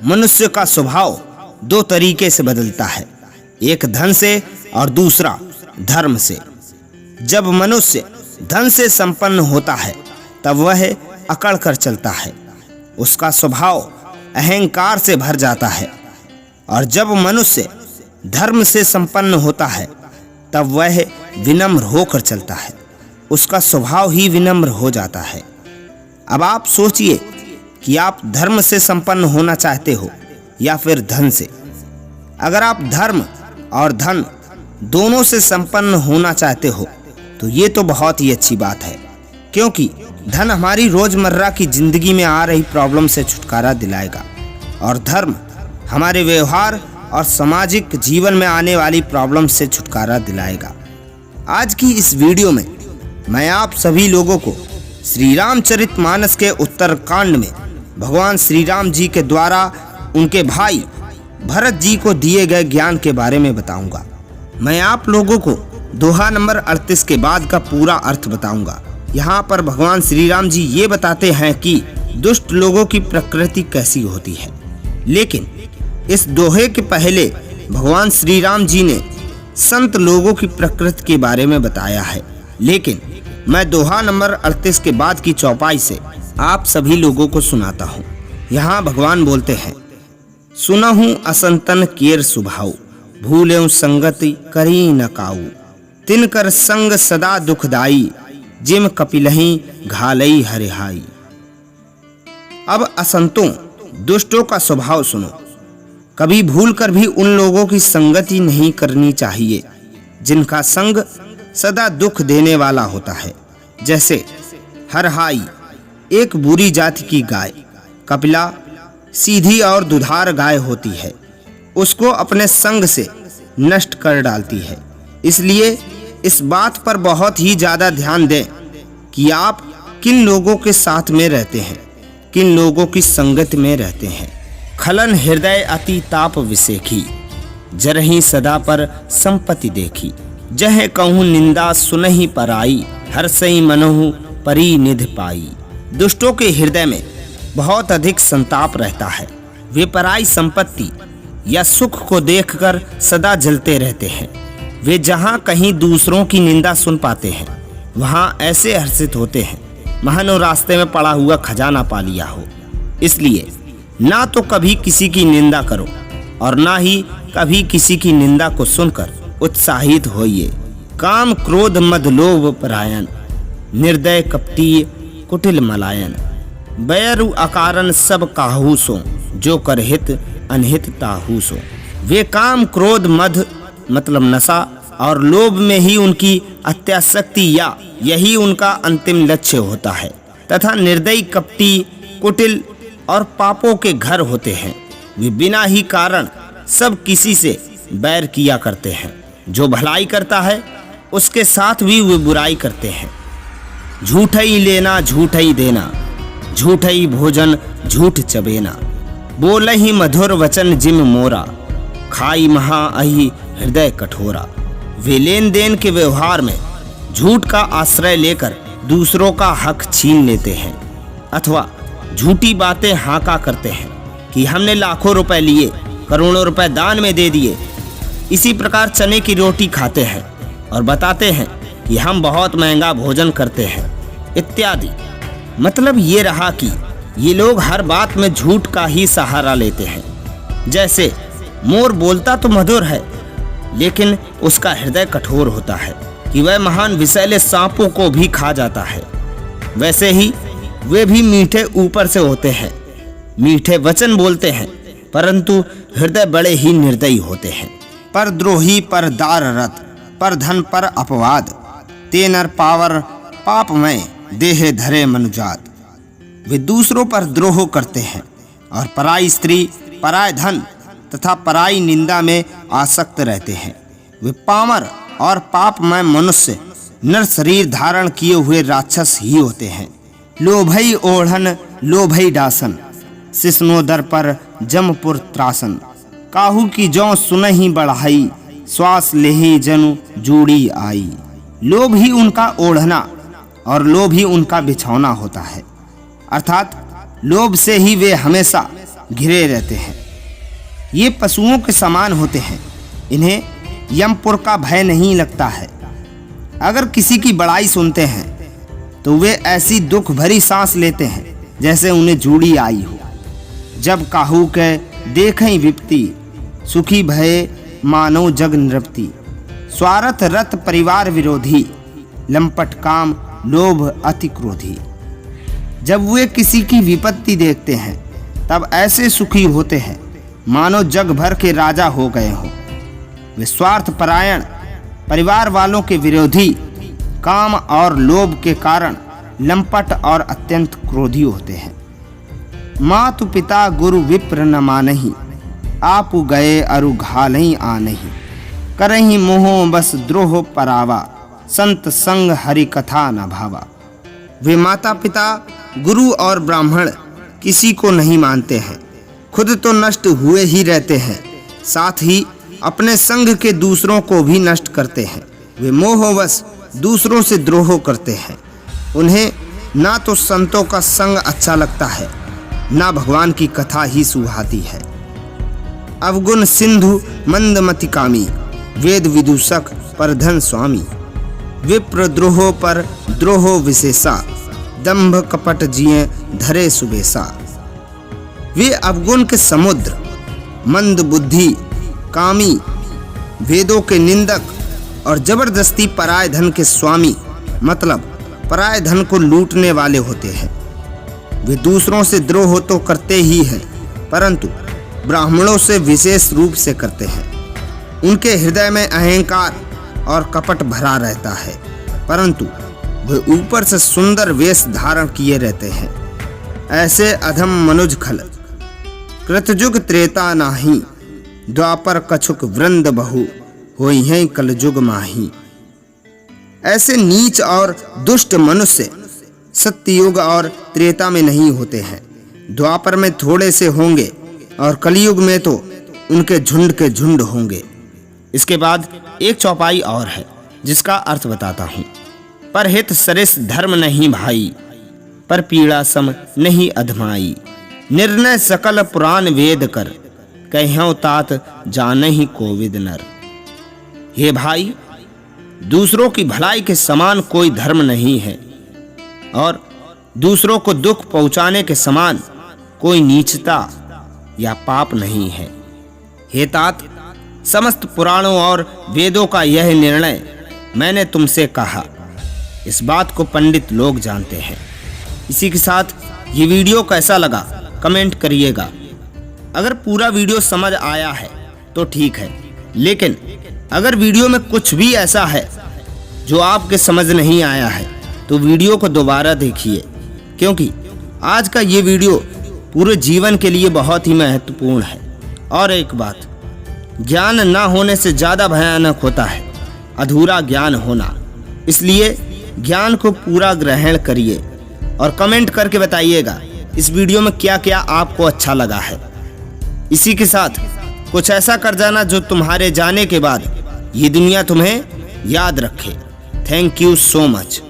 मनुष्य का स्वभाव दो तरीके से बदलता है, एक धन से और दूसरा धर्म से। जब मनुष्य धन से संपन्न होता है तब वह अकड़ कर चलता है, उसका स्वभाव अहंकार से भर जाता है। और जब मनुष्य धर्म से संपन्न होता है तब वह विनम्र होकर चलता है, उसका स्वभाव ही विनम्र हो जाता है। अब आप सोचिए कि आप धर्म से संपन्न होना चाहते हो या फिर धन से। अगर आप धर्म और धन दोनों से संपन्न होना चाहते हो तो ये तो बहुत ही अच्छी बात है, क्योंकि धन हमारी रोजमर्रा की जिंदगी में आ रही प्रॉब्लम से छुटकारा दिलाएगा और धर्म हमारे व्यवहार और सामाजिक जीवन में आने वाली प्रॉब्लम से छुटकारा दिलाएगा। आज की इस वीडियो में मैं आप सभी लोगों को श्री रामचरितमानस के उत्तरकांड में भगवान श्री राम जी के द्वारा उनके भाई भरत जी को दिए गए ज्ञान के बारे में बताऊंगा। मैं आप लोगों को दोहा नंबर 38 के बाद का पूरा अर्थ बताऊंगा। यहाँ पर भगवान श्री राम जी ये बताते हैं कि दुष्ट लोगों की प्रकृति कैसी होती है, लेकिन इस दोहे के पहले भगवान श्री राम जी ने संत लोगों की प्रकृति के बारे में बताया है। लेकिन मैं दोहा नंबर 38 के बाद की चौपाई से आप सभी लोगों को सुनाता हूँ। यहाँ भगवान बोलते हैं, सुनहु असंतन केर सुभाऊ, भूलेउ संगति करी न काऊ, तिनकर संग सदा दुखदाई, जिम कपिलहि घालई हरिहाई। अब असंतों दुष्टों का स्वभाव सुनो। कभी भूल कर भी उन लोगों की संगति नहीं करनी चाहिए जिनका संग सदा दुख देने वाला होता है। जैसे हरहाई एक बुरी जाति की गाय, कपिला सीधी और दुधार गाय होती है, उसको अपने संग से नष्ट कर डालती है। इसलिए इस बात पर बहुत ही ज़्यादा ध्यान दें कि आप किन लोगों के साथ में रहते हैं, किन लोगों की संगत में रहते हैं। खलन हृदय अति ताप विसेखी, जरहि सदा पर संपत्ति देखी, जह कहूँ निंदा सुनहि पराई, हर्षई मनहु परी निधि पाई। दुष्टों के हृदय में बहुत अधिक संताप रहता है। वे पराई संपत्ति या सुख को देखकर सदा जलते रहते हैं। वे जहाँ कहीं दूसरों की निंदा सुन पाते हैं वहाँ ऐसे हर्षित होते हैं मानो रास्ते में पड़ा हुआ खजाना पा लिया हो। इसलिए ना तो कभी किसी की निंदा करो और ना ही कभी किसी की निंदा को सुनकर उत्साहित होइए। काम क्रोध मद लोभ परायण, निर्दय कपटी कुटिल मलायन, बैरु अकारण सब काहू सो, जो कर हित अनहित ताहू सो। वे काम क्रोध मद मतलब नशा और लोभ में ही उनकी अत्यासक्ति या यही उनका अंतिम लक्ष्य होता है, तथा निर्दयी कपटी कुटिल और पापों के घर होते हैं। वे बिना ही कारण सब किसी से बैर किया करते हैं। जो भलाई करता है उसके साथ भी वे बुराई करते हैं। झूठई लेना झूठई देना, झूठई भोजन झूठ चबेना, बोलहि मधुर वचन जिम मोरा, खाई महा अहि हृदय कठोरा। वे लेन देन के व्यवहार में झूठ का आश्रय लेकर दूसरों का हक छीन लेते हैं अथवा झूठी बातें हाका करते हैं कि हमने लाखों रुपए लिए, करोड़ों रुपए दान में दे दिए। इसी प्रकार चने की रोटी खाते हैं और बताते हैं कि हम बहुत महंगा भोजन करते हैं इत्यादि। मतलब ये रहा कि ये लोग हर बात में झूठ का ही सहारा लेते हैं। जैसे मोर बोलता तो मधुर है लेकिन उसका हृदय कठोर होता है कि वह महान विषैले सांपों को भी खा जाता है, वैसे ही वे भी मीठे ऊपर से होते हैं। मीठे वचन बोलते हैं परंतु हृदय बड़े ही निर्दयी होते हैं। पर द्रोही पर दार रत, पर धन पर अपवाद, ते नर पावर पापमय देह धरे मनुजात। वे दूसरों पर द्रोह करते हैं और पराई स्त्री, पराय धन तथा पराई निंदा में आसक्त रहते हैं। वे पामर और पापमय मनुष्य नर शरीर धारण किए हुए राक्षस ही होते हैं। लोभई ओढ़न लोभई डासन, सिसनोदर पर जमपुर त्रासन, काहू की जौ सुनहि बढ़ाई, श्वास लेहि जनु जूड़ी आई। लोभ ही उनका ओढ़ना और लोभ ही उनका बिछौना होता है, अर्थात लोभ से ही वे हमेशा घिरे रहते हैं। ये पशुओं के समान होते हैं, इन्हें यमपुर का भय नहीं लगता है। अगर किसी की बड़ाई सुनते हैं तो वे ऐसी दुख भरी सांस लेते हैं जैसे उन्हें जूड़ी आई हो। जब काहू के देखें विपत्ति, सुखी भये मानो जग नृपति। स्वार्थ रत परिवार विरोधी, लंपट काम लोभ अति क्रोधी। जब वे किसी की विपत्ति देखते हैं तब ऐसे सुखी होते हैं मानो जग भर के राजा हो गए हों। वे स्वार्थ परायण, परिवार वालों के विरोधी, काम और लोभ के कारण लंपट और अत्यंत क्रोधी होते हैं। मातु पिता गुरु विप्र न मानहि, आपु गए अरु घालहि आनहि। करहि मोह बस द्रोह परावा, संत संग हरि कथा न भावा। वे माता पिता, गुरु और ब्राह्मण किसी को नहीं मानते हैं, खुद तो नष्ट हुए ही रहते हैं, साथ ही अपने संग के दूसरों को भी नष्ट करते हैं। वे मोहवश दूसरों से द्रोह करते हैं। उन्हें ना तो संतों का संग अच्छा लगता है, ना भगवान की कथा ही सुहाती है। अवगुण सिंधु मंदमति कामी, वेद विदूषक पर धन स्वामी। विप्र द्रोह पर द्रोह विशेषा, दंभ कपट जिए धरे सुबेसा। वे अवगुण के समुद्र, मंद बुद्धि, कामी, वेदों के निंदक और जबरदस्ती पराय धन के स्वामी, मतलब पराय धन को लूटने वाले होते हैं। वे दूसरों से द्रोह तो करते ही हैं, परंतु ब्राह्मणों से विशेष रूप से करते हैं। उनके हृदय में अहंकार और कपट भरा रहता है, परंतु वे ऊपर से सुंदर वेश धारण किए रहते हैं। ऐसे अधम मनुज खल, कृतयुग त्रेता नाही। द्वापर कछुक वृंद बहु, होई हैं कलयुग माही। ऐसे नीच और दुष्ट मनुष्य सत्ययुग और त्रेता में नहीं होते हैं। द्वापर में थोड़े से होंगे और कलयुग में तो उनके झुंड के झुंड होंगे। इसके बाद एक चौपाई और है जिसका अर्थ बताता हूँ। पर हित सरिस धर्म नहीं भाई, पर पीड़ा सम नहीं अधमाई। निर्णय सकल पुराण वेद कर, कह्यों तात जानहि कोविद नर। हे भाई, दूसरों की भलाई के समान कोई धर्म नहीं है और दूसरों को दुख पहुंचाने के समान कोई नीचता या पाप नहीं है। हे तात, समस्त पुराणों और वेदों का यह निर्णय मैंने तुमसे कहा। इस बात को पंडित लोग जानते हैं। इसी के साथ ये वीडियो कैसा लगा कमेंट करिएगा। अगर पूरा वीडियो समझ आया है तो ठीक है, लेकिन अगर वीडियो में कुछ भी ऐसा है जो आपके समझ नहीं आया है तो वीडियो को दोबारा देखिए, क्योंकि आज का ये वीडियो पूरे जीवन के लिए बहुत ही महत्वपूर्ण है। और एक बात, ज्ञान ना होने से ज़्यादा भयानक होता है अधूरा ज्ञान होना। इसलिए ज्ञान को पूरा ग्रहण करिए और कमेंट करके बताइएगा इस वीडियो में क्या क्या आपको अच्छा लगा है। इसी के साथ कुछ ऐसा कर जाना जो तुम्हारे जाने के बाद ये दुनिया तुम्हें याद रखे। Thank you so much.